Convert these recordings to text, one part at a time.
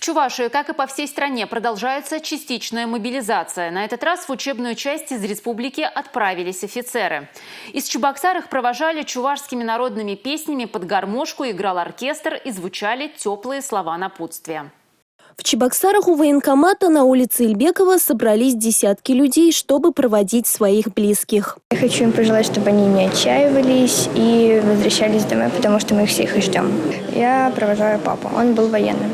В Чувашии, как и по всей стране, продолжается частичная мобилизация. На этот раз в учебную часть из республики отправились офицеры. Из Чебоксар их провожали чувашскими народными песнями, под гармошку играл оркестр и звучали теплые слова напутствия. В Чебоксарах у военкомата на улице Ильбекова собрались десятки людей, чтобы проводить своих близких. Я хочу им пожелать, чтобы они не отчаивались и возвращались домой, потому что мы всех их ждем. Я провожаю папу. Он был военным.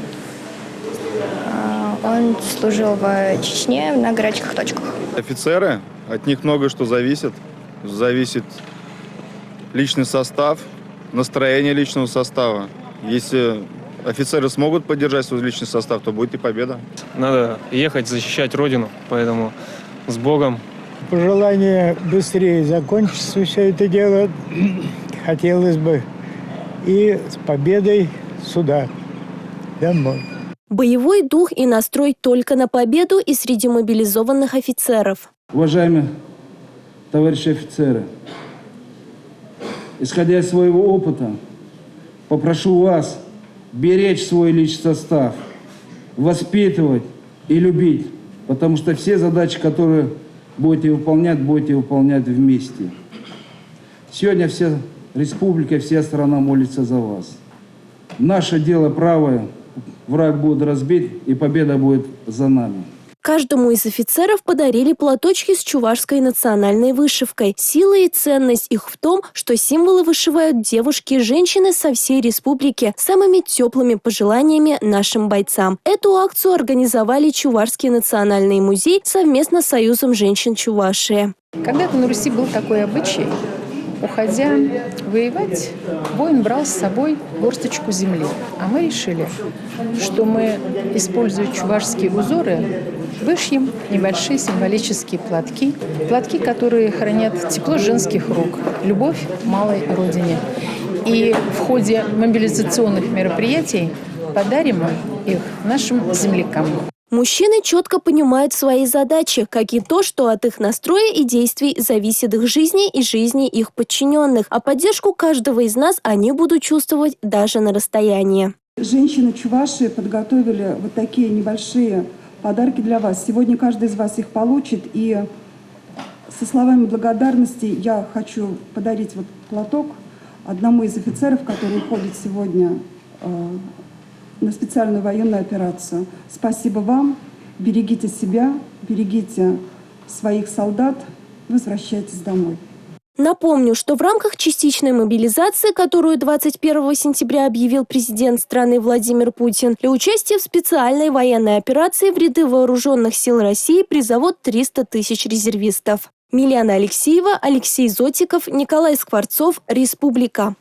Он служил в Чечне на горячих точках. Офицеры, от них много что зависит. Зависит личный состав, настроение личного состава. Если офицеры смогут поддержать свой личный состав, то будет и победа. Надо ехать, защищать Родину, поэтому с Богом. Пожелание быстрее закончится все это дело хотелось бы. И с победой сюда, домой. Боевой дух и настрой только на победу и среди мобилизованных офицеров. Уважаемые товарищи офицеры, исходя из своего опыта, попрошу вас беречь свой личный состав, воспитывать и любить, потому что все задачи, которые будете выполнять вместе. Сегодня вся республика, вся страна молится за вас. Наше дело правое, враг будет разбит, и победа будет за нами. Каждому из офицеров подарили платочки с чувашской национальной вышивкой. Сила и ценность их в том, что символы вышивают девушки и женщины со всей республики самыми теплыми пожеланиями нашим бойцам. Эту акцию организовали Чувашский национальный музей совместно с Союзом женщин Чувашии. Когда-то на Руси был такой обычай. Уходя воевать, воин брал с собой горсточку земли. А мы решили, что мы, используя чувашские узоры, вышьем небольшие символические платки. Платки, которые хранят тепло женских рук, любовь к малой родине. И в ходе мобилизационных мероприятий подарим их нашим землякам. Мужчины четко понимают свои задачи, как и то, что от их настроя и действий зависит их жизни и жизни их подчиненных. А поддержку каждого из нас они будут чувствовать даже на расстоянии. Женщины Чувашии подготовили вот такие небольшие подарки для вас. Сегодня каждый из вас их получит. И со словами благодарности я хочу подарить вот платок одному из офицеров, который уходит сегодня на специальную военную операцию. Спасибо вам. Берегите себя, берегите своих солдат. Возвращайтесь домой. Напомню, что в рамках частичной мобилизации, которую 21 сентября объявил президент страны Владимир Путин, для участия в специальной военной операции в ряды вооруженных сил России призовут 300 тысяч резервистов. Милена Алексеева, Алексей Зотиков, Николай Скворцов, Республика.